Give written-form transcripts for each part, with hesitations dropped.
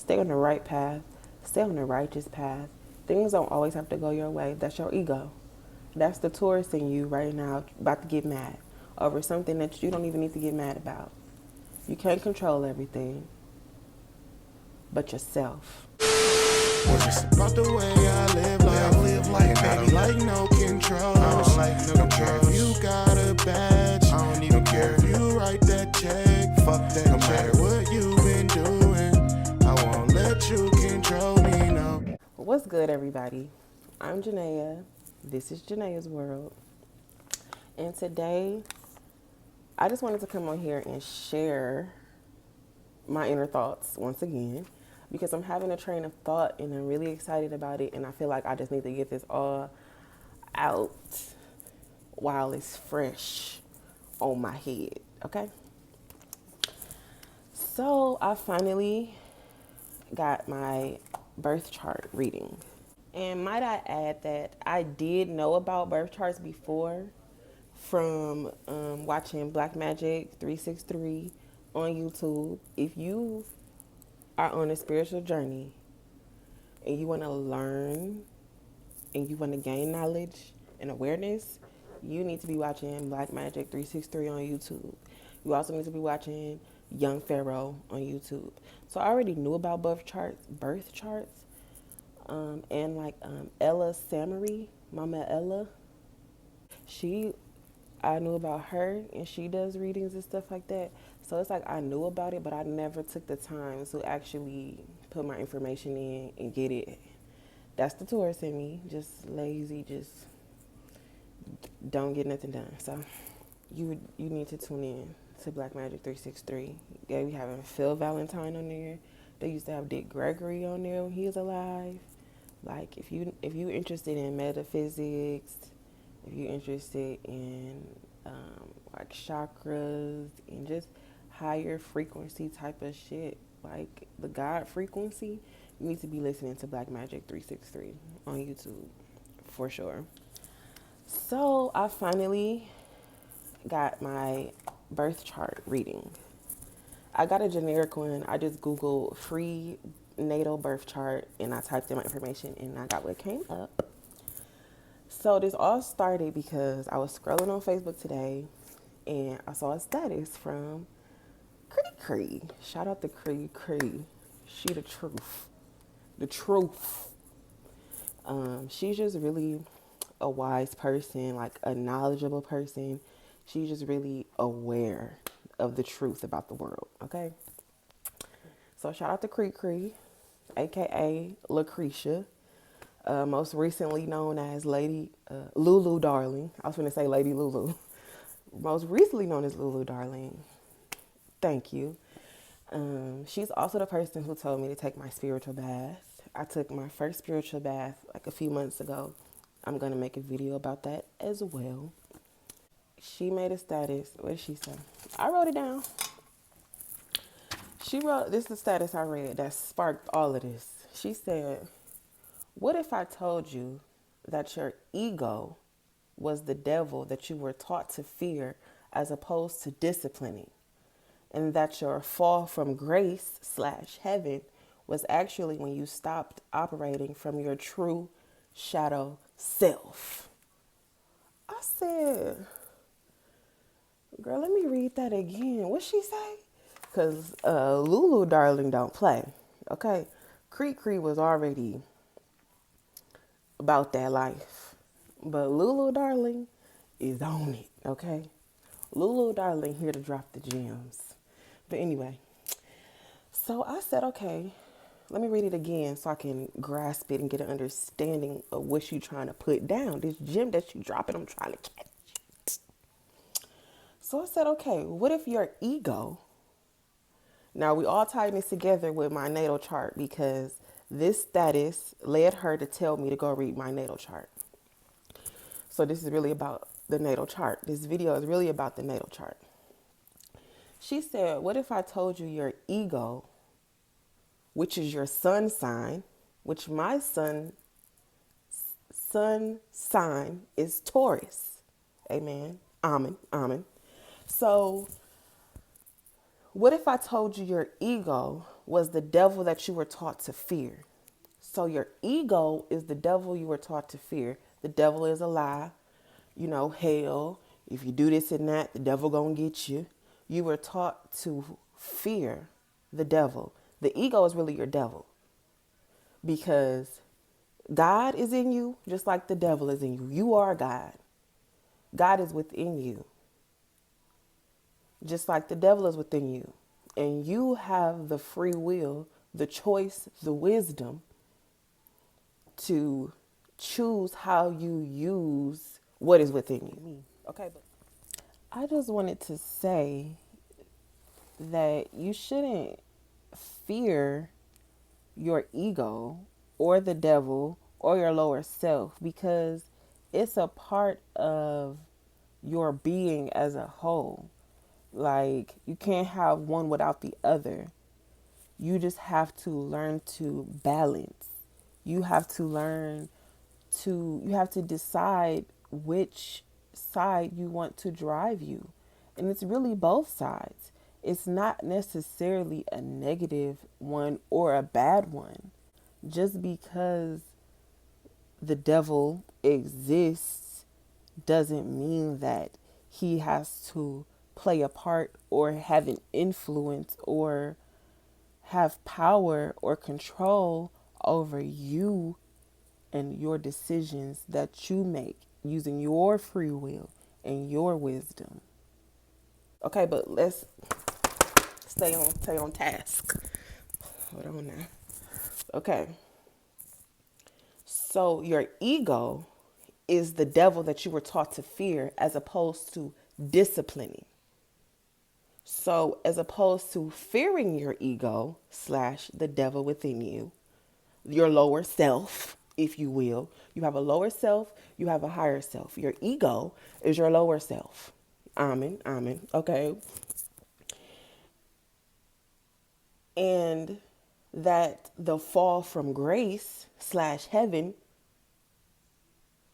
Stay on the right path. Stay on the righteous path. Things don't always have to go your way. That's your ego. That's the Taurus in you right now about to get mad over something that you don't even need to get mad about. You can't control everything but yourself. Was just about the way I live life, baby. I don't like no control. I don't like no control. You got a badge. I don't even care if you write that check. Fuck that. No matter what you've been doing, I won't let you control me. No. What's good, everybody? I'm Janaea. This is Janaea's World. And today, I just wanted to come on here and share my inner thoughts once again, because I'm having a train of thought and I'm really excited about it, and I feel like I just need to get this all out while it's fresh on my head, okay? So I finally got my birth chart reading. And might I add that I did know about birth charts before from watching Black Magic 363 on YouTube. If you are on a spiritual journey and you want to learn and you want to gain knowledge and awareness, you need to be watching Black Magic 363 on YouTube. You also need to be watching Young Pharaoh on YouTube. So I already knew about birth charts, and like Ella Samari, Mama Ella. I knew about her, and she does readings and stuff like that. So it's like I knew about it, but I never took the time to actually put my information in and get it. That's the Taurus in me, just lazy, just don't get nothing done. So you need to tune in to Black Magic 363. They be having Phil Valentine on there. They used to have Dick Gregory on there when he was alive. Like if you interested in metaphysics, if you're interested in like chakras and just higher frequency type of shit, like the God frequency, you need to be listening to Black Magic 363 on YouTube for sure. So I finally got my birth chart reading. I got a generic one. I just Googled free natal birth chart and I typed in my information and I got what came up. So this all started because I was scrolling on Facebook today and I saw a status from Cree Cree. Shout out to Cree Cree. She the truth. The truth. She's just really a wise person, like a knowledgeable person. She's just really aware of the truth about the world, okay? So shout out to Cree Cree, aka Lucretia. Most recently known as Lady Lulu Darling. I was going to say Lady Lulu. Most recently known as Lulu Darling. Thank you. She's also the person who told me to take my spiritual bath. I took my first spiritual bath like a few months ago. I'm going to make a video about that as well. She made a status. What did she say? I wrote it down. She wrote, this is the status I read that sparked all of this. She said, what if I told you that your ego was the devil that you were taught to fear as opposed to disciplining, and that your fall from grace / heaven was actually when you stopped operating from your true shadow self? I said, girl, let me read that again. What'd she say? Because Lulu Darling don't play, okay? Cree Cree was already about that life. But Lulu Darling is on it, okay? Lulu Darling here to drop the gems. But anyway, so I said, okay, let me read it again so I can grasp it and get an understanding of what you trying to put down. This gem that you dropping, I'm trying to catch it. So I said, okay, what if your ego... Now, we all tied this together with my natal chart because this status led her to tell me to go read my natal chart. So this is really about the natal chart. This video is really about the natal chart. She said, what if I told you your ego, which is your sun sign, which my sun sign is Taurus. Amen. Amen. Amen. So what if I told you your ego was the devil that you were taught to fear. So your ego is the devil you were taught to fear. The devil is a lie. You know, hell, if you do this and that, the devil gonna get you. You were taught to fear the devil. The ego is really your devil because God is in you just like the devil is in you. You are God. God is within you just like the devil is within you. And you have the free will, the choice, the wisdom to choose how you use what is within you. Okay, but I just wanted to say that you shouldn't fear your ego or the devil or your lower self because it's a part of your being as a whole. Like, you can't have one without the other. You just have to learn to balance. You have to learn you have to decide which side you want to drive you. And it's really both sides. It's not necessarily a negative one or a bad one. Just because the devil exists doesn't mean that he has to play a part or have an influence or have power or control over you and your decisions that you make using your free will and your wisdom. Okay, but let's stay on task. Hold on now. Okay. So your ego is the devil that you were taught to fear as opposed to disciplining. So as opposed to fearing your ego slash the devil within you, your lower self, if you will, you have a lower self, you have a higher self. Your ego is your lower self. Amen, amen. Okay. And that the fall from grace slash heaven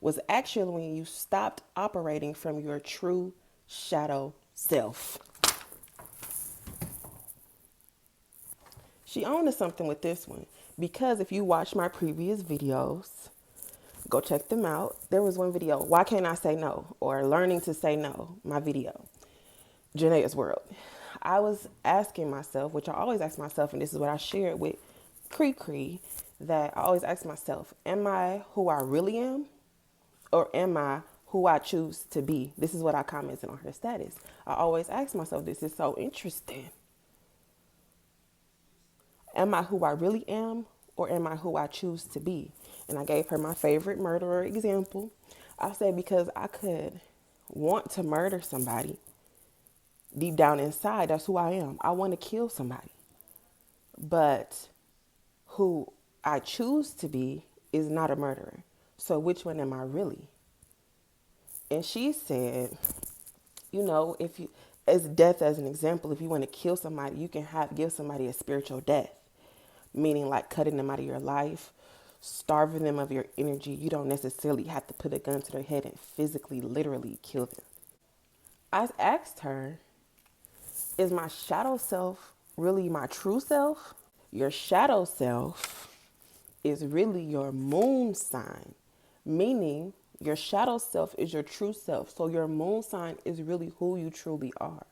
was actually when you stopped operating from your true shadow self. She owned to something with this one because if you watch my previous videos, go check them out. There was one video, Why Can't I Say No? Or Learning to Say No, my video, Janae's World. I was asking myself, which I always ask myself, and this is what I shared with Cree, that I always ask myself, am I who I really am? Or am I who I choose to be? This is what I commented on her status. I always ask myself, this is so interesting. Am I who I really am, or am I who I choose to be? And I gave her my favorite murderer example. I said, because I could want to murder somebody. Deep down inside, that's who I am. I want to kill somebody. But who I choose to be is not a murderer. So which one am I really? And she said, you know, if you, as death as an example, if you want to kill somebody, you can give somebody a spiritual death, meaning like cutting them out of your life, starving them of your energy. You don't necessarily have to put a gun to their head and physically, literally kill them. I asked her, is my shadow self really my true self? Your shadow self is really your moon sign, meaning your shadow self is your true self. So your moon sign is really who you truly are.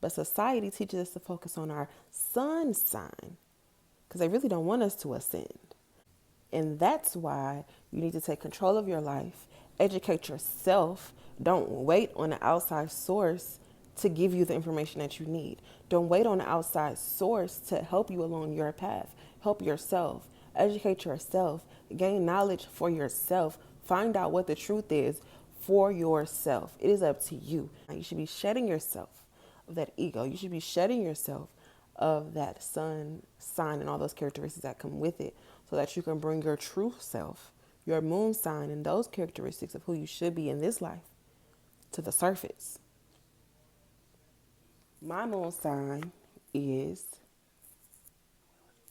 But society teaches us to focus on our sun sign because they really don't want us to ascend. And that's why you need to take control of your life, educate yourself. Don't wait on an outside source to give you the information that you need. Don't wait on an outside source to help you along your path. Help yourself, educate yourself, gain knowledge for yourself, find out what the truth is for yourself. It is up to you. You should be shedding yourself of that ego. You should be shedding yourself of that sun sign and all those characteristics that come with it so that you can bring your true self, your moon sign, and those characteristics of who you should be in this life to the surface. My moon sign is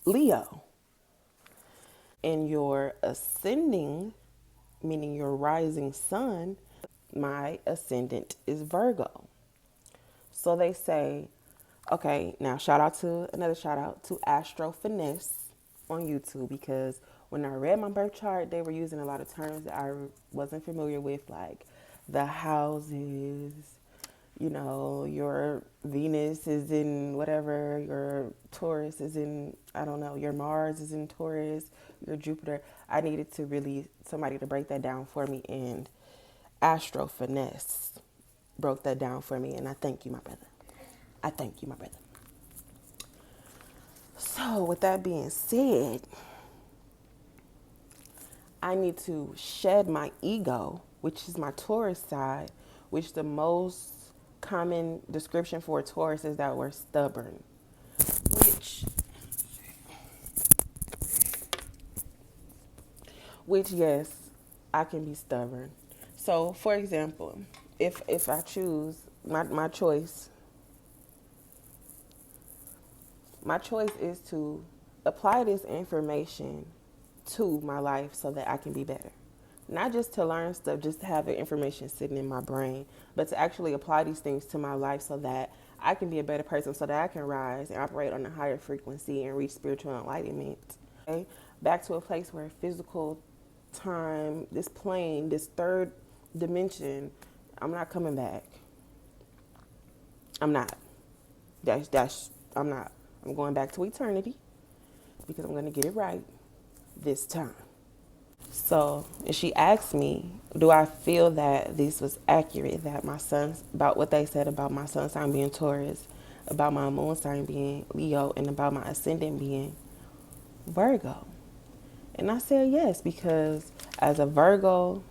Leo. And your ascending, meaning your rising sun, my ascendant is Virgo. So they say Okay, now another shout out to Astro Finesse on YouTube, because when I read my birth chart, they were using a lot of terms that I wasn't familiar with, like the houses, your Venus is in whatever, your Taurus is in, I don't know, your Mars is in Taurus, your Jupiter. I needed to really somebody to break that down for me, and Astro Finesse broke that down for me, and I thank you, my brother. I thank you, my brother. So, with that being said, I need to shed my ego, which is my Taurus side, which the most common description for a Taurus is that we're stubborn, which, yes, I can be stubborn. So, for example, if I choose my choice is to apply this information to my life so that I can be better. Not just to learn stuff, just to have the information sitting in my brain, but to actually apply these things to my life so that I can be a better person, so that I can rise and operate on a higher frequency and reach spiritual enlightenment. Okay? Back to a place where physical time, this plane, this third dimension, I'm not coming back. I'm not. I'm not. I'm going back to eternity because I'm going to get it right this time. So, and she asked me, do I feel that this was accurate, that my son's, about what they said about my sun sign being Taurus, about my moon sign being Leo, and about my ascendant being Virgo? And I said yes, because as a Virgo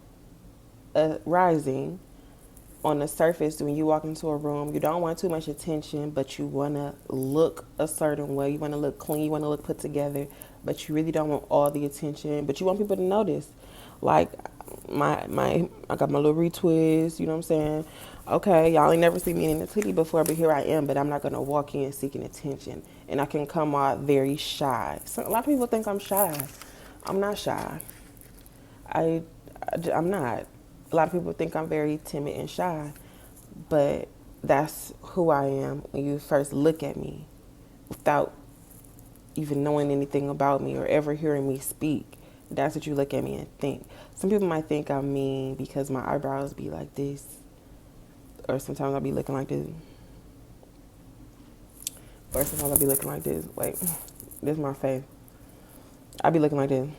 rising, on the surface, when you walk into a room, you don't want too much attention, but you want to look a certain way. You want to look clean. You want to look put together, but you really don't want all the attention. But you want people to notice. Like I got my little retwist. You know what I'm saying? Okay, y'all ain't never seen me in a titty before, but here I am. But I'm not gonna walk in seeking attention, and I can come out very shy. So a lot of people think I'm shy. I'm not shy. I I'm not. A lot of people think I'm very timid and shy, but that's who I am when you first look at me without even knowing anything about me or ever hearing me speak. That's what you look at me and think. Some people might think I'm mean because my eyebrows be like this, or sometimes I'll be looking like this, or sometimes I'll be looking like this. Wait, this is my face. I'll be looking like this.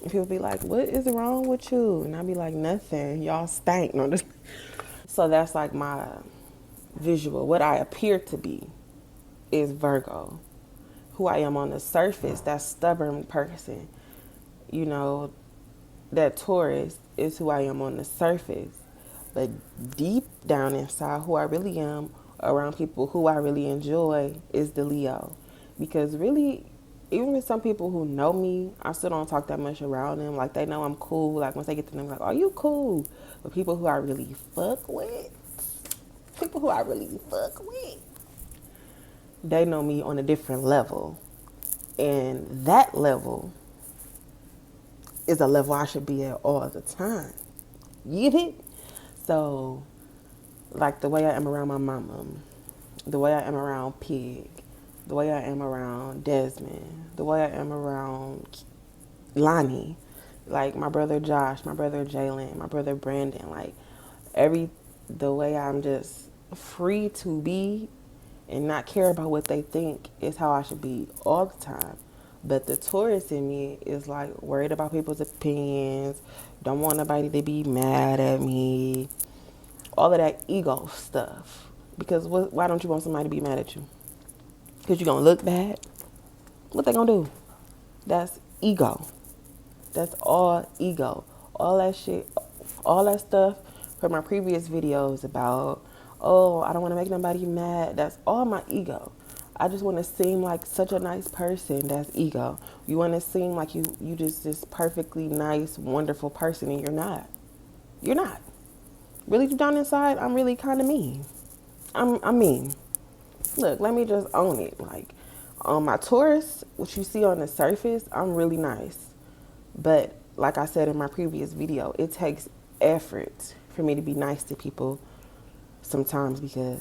And people be like, what is wrong with you? And I be like, nothing. Y'all stank. No, just... So that's like my visual. What I appear to be is Virgo. Who I am on the surface, that stubborn person. You know, that Taurus is who I am on the surface. But deep down inside, who I really am around people who I really enjoy is the Leo. Because really, even with some people who know me, I still don't talk that much around them. Like, they know I'm cool. Like, once they get to them, like, are you cool? But people who I really fuck with, they know me on a different level. And that level is a level I should be at all the time. You get it? So, like the way I am around my mama, the way I am around Pig, the way I am around Desmond, the way I am around Lonnie, like my brother Josh, my brother Jalen, my brother Brandon, like the way I'm just free to be and not care about what they think is how I should be all the time. But the Taurus in me is like worried about people's opinions, don't want nobody to be mad at me, all of that ego stuff. Because why don't you want somebody to be mad at you? Because you're going to look bad? What they going to do? That's ego. That's all ego. All that shit, all that stuff from my previous videos about, oh, I don't want to make nobody mad. That's all my ego. I just want to seem like such a nice person. That's ego. You want to seem like you just this perfectly nice, wonderful person, and you're not. You're not. Really deep down inside, I'm really kind of mean. I'm mean. Look, let me just own it. Like, On my Taurus, what you see on the surface, I'm really nice. But like I said in my previous video, it takes effort for me to be nice to people sometimes because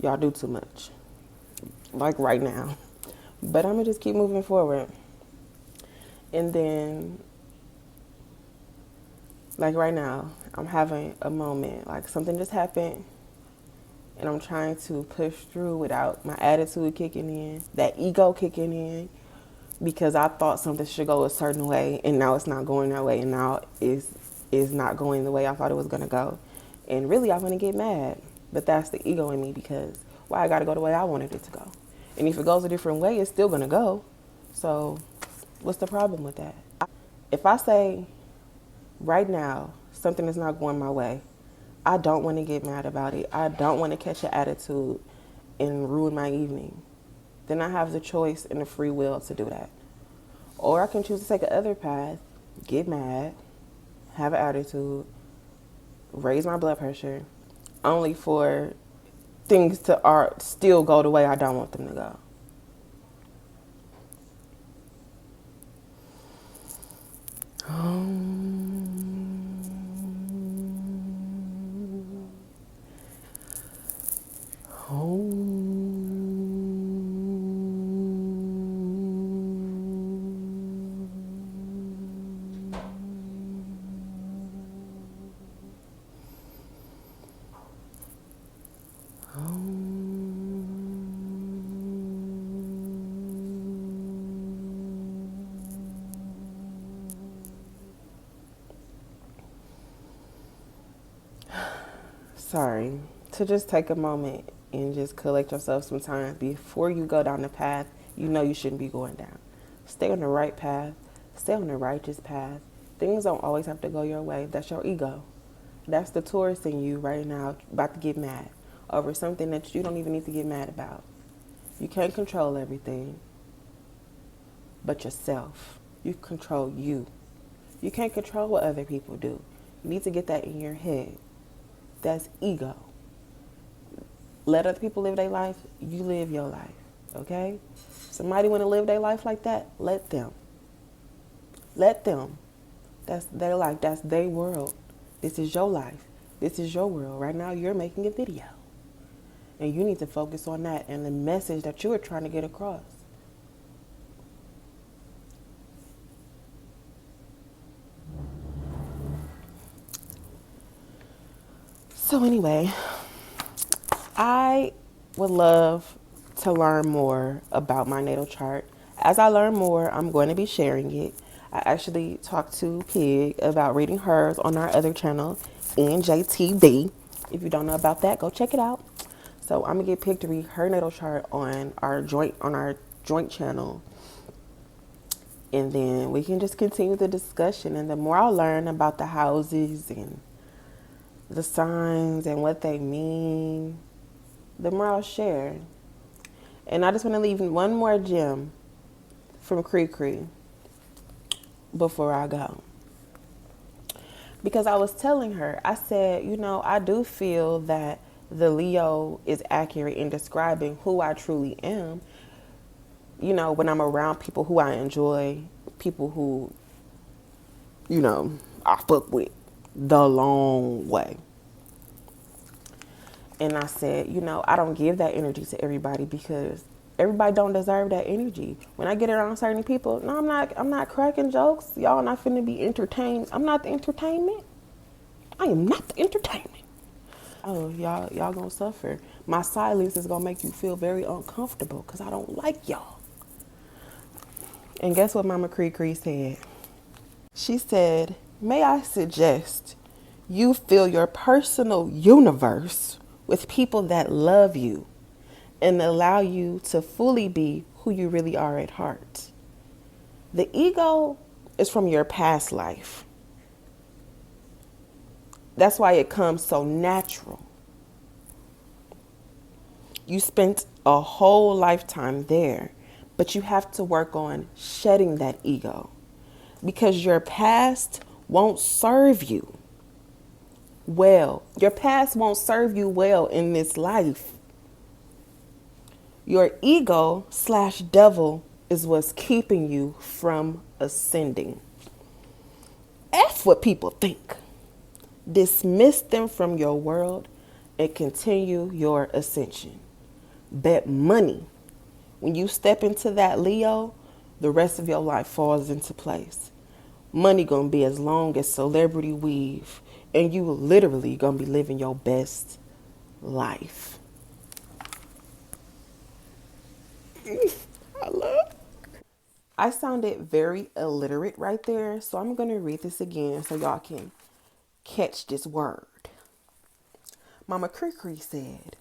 y'all do too much. Like right now. But I'm going to just keep moving forward. And then, like right now, I'm having a moment. Like something just happened. And I'm trying to push through without my attitude kicking in, that ego kicking in, because I thought something should go a certain way, and now it's not going that way, and now is not going the way I thought it was gonna go, and really I want to get mad, but that's the ego in me because why I gotta go the way I wanted it to go, and if it goes a different way, it's still gonna go. So, what's the problem with that? If I say right now something is not going my way, I don't want to get mad about it. I don't want to catch an attitude and ruin my evening. Then I have the choice and the free will to do that. Or I can choose to take another path, get mad, have an attitude, raise my blood pressure, only for things to still go the way I don't want them to go. Sorry, to just take a moment and just collect yourself some time before you go down the path you know you shouldn't be going down. Stay on the right path, stay on the righteous path. Things don't always have to go your way. That's your ego. That's the Taurus in you right now about to get mad over something that you don't even need to get mad about. You can't control everything but yourself. You control you. You can't control what other people do. You need to get that in your head. That's ego. Let other people live their life. You live your life. Okay? Somebody want to live their life like that? Let them. Let them. That's their life. That's their world. This is your life. This is your world. Right now, you're making a video. And you need to focus on that and the message that you are trying to get across. So anyway, I would love to learn more about my natal chart. As I learn more, I'm going to be sharing it. I actually talked to Pig about reading hers on our other channel, NJTV. If you don't know about that, go check it out. So I'm gonna get Pig to read her natal chart on our joint channel, and then we can just continue the discussion. And the more I learn about the houses and the signs and what they mean, the more I'll share. And I just want to leave one more gem from Cree before I go. Because I was telling her, I said, I do feel that the Leo is accurate in describing who I truly am. When I'm around people who I enjoy, people who, I fuck with the long way. And I said, I don't give that energy to everybody because everybody don't deserve that energy. When I get around certain people, no, I'm not cracking jokes. Y'all not finna be entertained. I'm not the entertainment. I am not the entertainment. Oh, y'all gonna suffer. My silence is gonna make you feel very uncomfortable because I don't like y'all. And guess what Mama Cree said? She said, may I suggest you fill your personal universe with people that love you and allow you to fully be who you really are at heart. The ego is from your past life. That's why it comes so natural. You spent a whole lifetime there, but you have to work on shedding that ego because your past won't serve you well. Your past won't serve you well in this life. Your ego slash devil is what's keeping you from ascending. F what people think. Dismiss them from your world and continue your ascension. Bet money. When you step into that Leo, the rest of your life falls into place. Money gonna be as long as celebrity weave, and you literally gonna be living your best life. I love. I sounded very illiterate right there, so I'm gonna read this again so y'all can catch this word. Mama Cree said,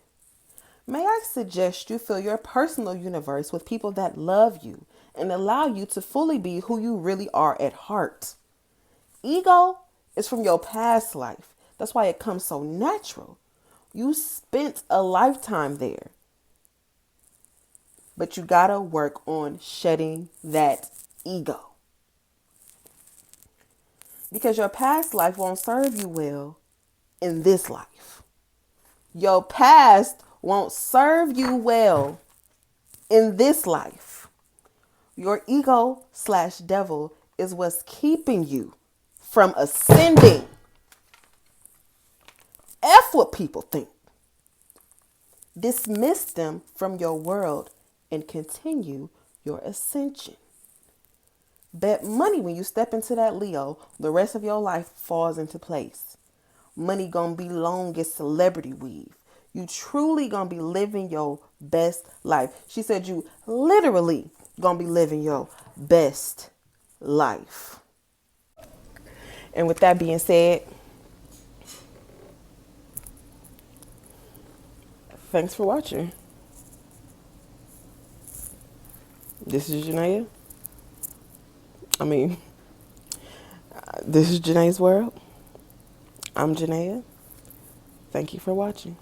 may I suggest you fill your personal universe with people that love you and allow you to fully be who you really are at heart. Ego is from your past life. That's why it comes so natural. You spent a lifetime there. But you gotta work on shedding that ego. Because your past life won't serve you well in this life. Your past won't serve you well in this life. Your ego slash devil is what's keeping you from ascending. F what people think. Dismiss them from your world and continue your ascension. Bet money when you step into that Leo, the rest of your life falls into place. Money gonna be long as celebrity weave. You truly gonna be living your best life. She said you literally gonna be living your best life. And with that being said, thanks for watching. This is Janaea. This is Janae's World. I'm Janaea. Thank you for watching.